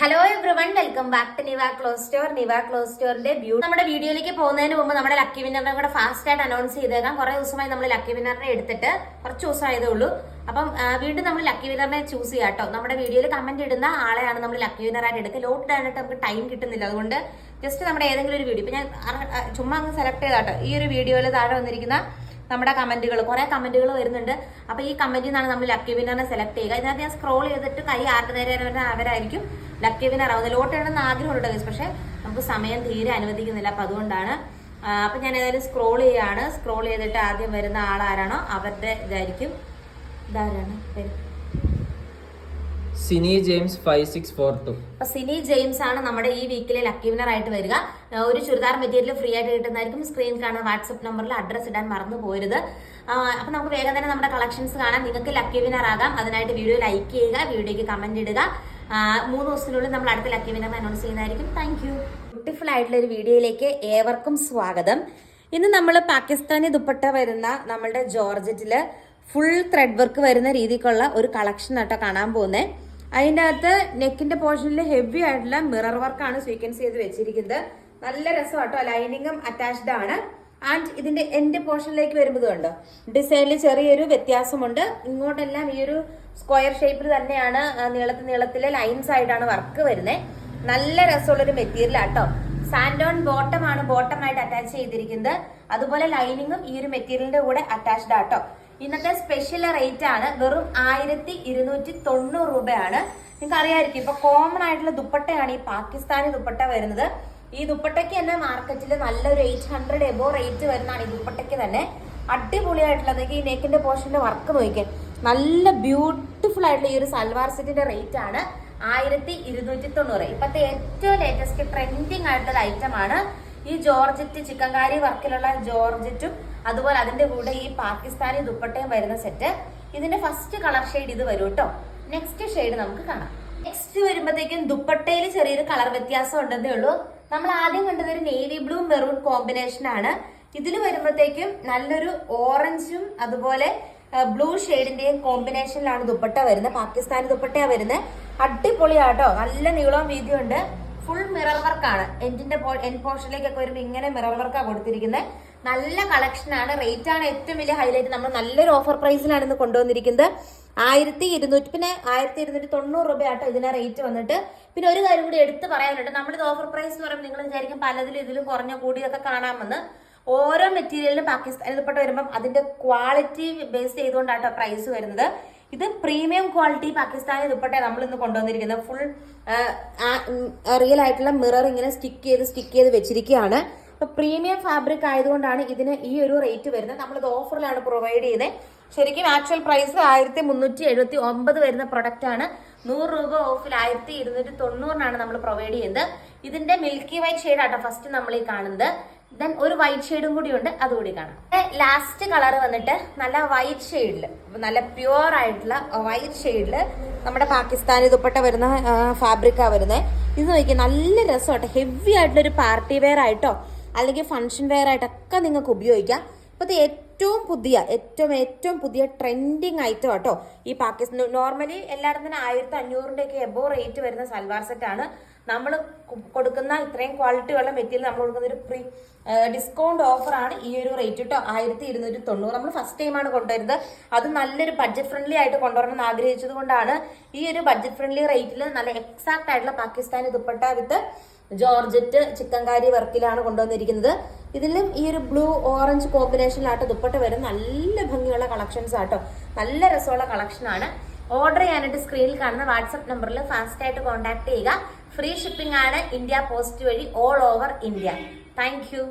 Hello everyone, welcome back to Niva cloth store. Niva cloth സ്റ്റോറിന്റെ നമ്മുടെ വീഡിയോയിലേക്ക് പോകുന്നതിന് മുമ്പ് നമ്മുടെ ലക്കി വിന്നറിനെ കൂടെ ഫാസ്റ്റ് ആയിട്ട് അനൗൺസ് ചെയ്തേക്കാം. കുറെ ദിവസമായി നമ്മൾ ലക്കി വിന്നറിനെ എടുത്തിട്ട് കുറച്ച് ദിവസമായതേ ഉള്ളൂ. അപ്പം വീണ്ടും നമ്മൾ ലക്കി വിന്നറിനെ ചൂസ് ചെയ്യാം കേട്ടോ. നമ്മുടെ വീഡിയോയിൽ കമന്റ് ഇടുന്ന ആളെയാണ് നമ്മൾ ലക്കി വിന്നറായിട്ട് എടുക്കുക. ലോക്ക് ഇടാനായിട്ട് നമുക്ക് ടൈം കിട്ടുന്നില്ല. അതുകൊണ്ട് ജസ്റ്റ് നമ്മുടെ ഏതെങ്കിലും ഒരു വീഡിയോ, ഇപ്പൊ ഞാൻ ചുമ്മാ അങ്ങ് സെലക്ട് ചെയ്താട്ടോ. ഈ ഒരു വീഡിയോയിൽ താഴെ വന്നിരിക്കുന്ന നമ്മുടെ കമന്റുകൾ, കുറെ കമന്റുകൾ വരുന്നുണ്ട്. അപ്പൊ ഈ കമന്റിൽ നിന്നാണ് നമ്മൾ ലക്കി വിന്നറിനെ സെലക്ട് ചെയ്യുക. ഇതിനകത്ത് ഞാൻ സ്ക്രോൾ ചെയ്തിട്ട് കൈ ആരുടെ നേരെ വരുന്ന അവരായിരിക്കും ലക്കി വിന്നർ ആവുന്നത്. ലോട്ട് ഇടണമെന്ന് ആഗ്രഹമുണ്ട്, പക്ഷെ നമുക്ക് സമയം തീരെ അനുവദിക്കുന്നില്ല. അപ്പൊ അതുകൊണ്ടാണ്. അപ്പൊ ഞാൻ ഏതായാലും സ്ക്രോൾ ചെയ്യാണ്. സ്ക്രോൾ ചെയ്തിട്ട് ആദ്യം വരുന്ന ആളാരാണോ അവരുടെ ഇതായിരിക്കും. ഇതാരാണ് പേര്? സിനി ജെയിംസ് 5642. അപ്പൊ സിനി ജെയിംസ് ആണ് നമ്മുടെ ഈ വീക്കിലെ ലക്കി വിന്നർ ആയിട്ട് വരിക. ഒരു ചുരിദാർ മെറ്റീരിയൽ ഫ്രീ ആയിട്ട് കിട്ടുന്നതായിരിക്കും. സ്ക്രീൻ കാണുന്ന വാട്സ്ആപ്പ് നമ്പറിൽ അഡ്രസ് ഇടാൻ മറന്നു പോരുത്. അപ്പൊ നമുക്ക് വേഗം തന്നെ നമ്മുടെ കളക്ഷൻസ് കാണാം. നിങ്ങൾക്ക് ലക്കി വിന്നർ ആകാം. അതിനായിട്ട് വീഡിയോ ലൈക്ക് ചെയ്യുക, വീഡിയോക്ക് കമന്റ് ഇടുക. 3 ദിവസത്തിനുള്ളിൽ നമ്മൾ അടുത്ത ലക്കി വിന്നർ അനൗൺസ് ചെയ്യുന്നതായിരിക്കും. Thank you. ബ്യൂട്ടിഫുൾ ആയിട്ടുള്ള ഒരു വീഡിയോയിലേക്ക് ഏവർക്കും സ്വാഗതം. ഇന്ന് നമ്മൾ പാകിസ്ഥാനി ദുപ്പട്ട വരുന്ന നമ്മളുടെ ജോർജറ്റില് ഫുൾ ത്രെഡ് വർക്ക് വരുന്ന രീതിക്കുള്ള ഒരു കളക്ഷൻ ആട്ടോ കാണാൻ പോകുന്നത്. അതിൻ്റെ അകത്ത് നെക്കിന്റെ പോർഷനിൽ ഹെവി ആയിട്ടുള്ള മിറർ വർക്കാണ് സ്വീക്വൻസ് ചെയ്ത് വെച്ചിരിക്കുന്നത്. നല്ല രസമാട്ടോ. ലൈനിങ്ങും അറ്റാച്ച്ഡ് ആണ്. ആൻഡ് ഇതിന്റെ എൻഡ് പോർഷനിലേക്ക് വരുമ്പോൾ കണ്ടോ, ഡിസൈനിൽ ചെറിയൊരു വ്യത്യാസമുണ്ട്. ഇങ്ങോട്ടെല്ലാം ഈ ഒരു സ്ക്വയർ ഷേപ്പിൽ തന്നെയാണ് നീളത്തിലെ ലൈൻസ് ആയിട്ടാണ് വർക്ക് വരുന്നത്. നല്ല രസമുള്ളൊരു മെറ്റീരിയൽ ആട്ടോ. സാൻഡോൺ ബോട്ടം ആണ് ബോട്ടം ആയിട്ട് അറ്റാച്ച് ചെയ്തിരിക്കുന്നത്. അതുപോലെ ലൈനിങ്ങും ഈ ഒരു മെറ്റീരിയലിന്റെ കൂടെ അറ്റാച്ച്ഡ് ആട്ടോ. ഇന്നത്തെ സ്പെഷ്യൽ റേറ്റ് ആണ് വെറും 1290 രൂപയാണ്. നിങ്ങൾക്ക് അറിയാമായിരിക്കും, ഇപ്പൊ കോമൺ ആയിട്ടുള്ള ദുപ്പട്ടയാണ് ഈ പാകിസ്ഥാനി ദുപ്പട്ട വരുന്നത്. ഈ ദുപ്പട്ടയ്ക്ക് തന്നെ മാർക്കറ്റിൽ നല്ലൊരു 800 എബോ റേറ്റ് വരുന്നതാണ് ഈ ദുപ്പട്ടയ്ക്ക് തന്നെ. അടിപൊളിയായിട്ടുള്ളത് ഈ നെക്കിന്റെ പോർഷന്റെ വർക്ക് നോക്കിയാൽ നല്ല ബ്യൂട്ടിഫുൾ ആയിട്ടുള്ള ഈ ഒരു സൽവാർ സെറ്റിന്റെ റേറ്റ് ആണ് 1290. ഇപ്പത്തെ ഏറ്റവും ലേറ്റസ്റ്റ് ട്രെൻഡിങ് ആയിട്ടുള്ള ഐറ്റം ആണ് ഈ ജോർജറ്റ് ചിക്കൻകാരി വർക്കിലുള്ള ജോർജറ്റും അതുപോലെ അതിന്റെ കൂടെ ഈ പാകിസ്ഥാനി ദുപ്പട്ടയും വരുന്ന സെറ്റ്. ഇതിന്റെ ഫസ്റ്റ് കളർ ഷെയ്ഡ് ഇത് വരും കേട്ടോ. നെക്സ്റ്റ് ഷെയ്ഡ് നമുക്ക് കാണാം. നെക്സ്റ്റ് വരുമ്പോഴത്തേക്കും ദുപ്പട്ടയിൽ ചെറിയൊരു കളർ വ്യത്യാസം ഉണ്ടെന്നേ ഉള്ളൂ. നമ്മൾ ആദ്യം കണ്ടത് ഒരു നേവി ബ്ലൂ മെറൂൺ കോമ്പിനേഷൻ ആണ്. ഇതിൽ വരുമ്പോഴത്തേക്കും നല്ലൊരു ഓറഞ്ചും അതുപോലെ ബ്ലൂ ഷെയ്ഡിന്റെയും കോമ്പിനേഷനിലാണ് ദുപ്പട്ട വരുന്നത്. പാകിസ്ഥാനി ദുപ്പട്ടയാ വരുന്നത്. അടിപൊളിയാട്ടോ. നല്ല നീളവും വീതിയും ഉണ്ട്. ഫുൾ മിറർ വർക്കാണ്. എൻഡ് പോർഷനിലേക്കൊക്കെ വരുമ്പോൾ ഇങ്ങനെ മിറർ വർക്കാണ് കൊടുത്തിരിക്കുന്നത്. നല്ല കളക്ഷൻ ആണ്. റേറ്റ് ആണ് ഏറ്റവും വലിയ ഹൈലൈറ്റ്. നമ്മൾ നല്ലൊരു ഓഫർ പ്രൈസിലാണ് ഇന്ന് കൊണ്ടുവന്നിരിക്കുന്നത്. 1200, പിന്നെ 1290 രൂപയാട്ടോ ഇതിന്റെ റേറ്റ് വന്നിട്ട്. പിന്നെ ഒരു കാര്യം കൂടി എടുത്ത് പറയാനുണ്ട്. നമ്മളിത് ഓഫർ പ്രൈസ് എന്ന് പറയുമ്പോൾ നിങ്ങൾ വിചാരിക്കും പലതിലും ഇതിലും കുറഞ്ഞ കൂടിയൊക്കെ കാണാമെന്ന്. ഓരോ മെറ്റീരിയലിലും പാകിസ്ഥാനി ദുപ്പട്ട വരുമ്പം അതിന്റെ ക്വാളിറ്റി ബേസ് ചെയ്തുകൊണ്ടാട്ടോ പ്രൈസ് വരുന്നത്. ഇത് പ്രീമിയം ക്വാളിറ്റി പാകിസ്ഥാനി ദുപ്പട്ട നമ്മൾ ഇന്ന് കൊണ്ടുവന്നിരിക്കുന്നത്. ഫുൾ റിയൽ ആയിട്ടുള്ള മിറർ ഇങ്ങനെ സ്റ്റിക്ക് ചെയ്ത് വെച്ചിരിക്കുകയാണ്. അപ്പൊ പ്രീമിയം ഫാബ്രിക് ആയതുകൊണ്ടാണ് ഇതിന് ഈ ഒരു റേറ്റ് വരുന്നത്. നമ്മളിത് ഓഫറിലാണ് പ്രൊവൈഡ് ചെയ്യുന്നത്. ശരിക്കും ആക്ച്വൽ പ്രൈസ് 1379 വരുന്ന പ്രൊഡക്റ്റ് ആണ്. 100 രൂപ ഓഫിൽ 1290 നമ്മൾ പ്രൊവൈഡ് ചെയ്യുന്നത്. ഇതിന്റെ മിൽക്കി വൈറ്റ് ഷെയ്ഡ് ആട്ടോ ഫസ്റ്റ് നമ്മൾ ഈ കാണുന്നത്. ദെൻ ഒരു വൈറ്റ് ഷെയ്ഡും കൂടി ഉണ്ട്, അതുകൂടി കാണാം. ലാസ്റ്റ് കളർ വന്നിട്ട് നല്ല വൈറ്റ് ഷെയ്ഡില്, നല്ല പ്യുവർ ആയിട്ടുള്ള വൈറ്റ് ഷെയ്ഡില് നമ്മുടെ പാകിസ്ഥാനി ദുപ്പട്ട വരുന്ന ഫാബ്രിക്കാ വരുന്നത്. ഇത് നോക്കിയാൽ നല്ല രസമാട്ടോ. ഹെവി ആയിട്ടുള്ള ഒരു പാർട്ടി വെയർ ആയിട്ടോ അല്ലെങ്കിൽ ഫംഗ്ഷൻ വെയർ ആയിട്ടൊക്കെ നിങ്ങൾക്ക് ഉപയോഗിക്കാം. ഇപ്പോഴത്തെ ഏറ്റവും പുതിയ ട്രെൻഡിങ് ഐറ്റം ആട്ടോ ഈ പാകിസ്ഥാൻ. നോർമലി എല്ലായിടത്തും തന്നെ 1500 എബോ റേറ്റ് വരുന്ന സൽവാർ സെറ്റ് ആണ്. നമ്മൾ കൊടുക്കുന്ന ഇത്രയും ക്വാളിറ്റി ഉള്ള മെറ്റീരിയൽ നമ്മൾ കൊടുക്കുന്ന ഒരു ഡിസ്കൗണ്ട് ഓഫർ ആണ് ഈ ഒരു റേറ്റ് കേട്ടോ. 1290. നമ്മൾ ഫസ്റ്റ് ടൈമാണ് കൊണ്ടുവരുന്നത്. അത് നല്ലൊരു ബഡ്ജറ്റ് ഫ്രണ്ട്ലി ആയിട്ട് കൊണ്ടുവരണം എന്ന് ആഗ്രഹിച്ചത് കൊണ്ടാണ് ഈ ഒരു ബഡ്ജറ്റ് ഫ്രണ്ട്ലി റേറ്റിൽ നല്ല എക്സാക്ട് ആയിട്ടുള്ള പാകിസ്ഥാനി ദുപ്പട്ട വിത്ത് ജോർജറ്റ് ചിക്കൻകാരി വർക്കിലാണ് കൊണ്ടുവന്നിരിക്കുന്നത്. ഇതിലും ഈ ഒരു ബ്ലൂ ഓറഞ്ച് കോമ്പിനേഷനിലാട്ടോ ദുപ്പട്ട വരും. നല്ല ഭംഗിയുള്ള കളക്ഷൻസ് ആട്ടോ. നല്ല രസമുള്ള കളക്ഷൻ ആണ്. ഓർഡർ ചെയ്യാനായിട്ട് സ്ക്രീനിൽ കാണുന്ന വാട്സ്ആപ്പ് നമ്പറിൽ ഫാസ്റ്റ് ആയിട്ട് കോൺടാക്ട് ചെയ്യുക. ഫ്രീ ഷിപ്പിംഗ് ആണ് ഇന്ത്യ പോസ്റ്റ് വഴി all over India. Thank you.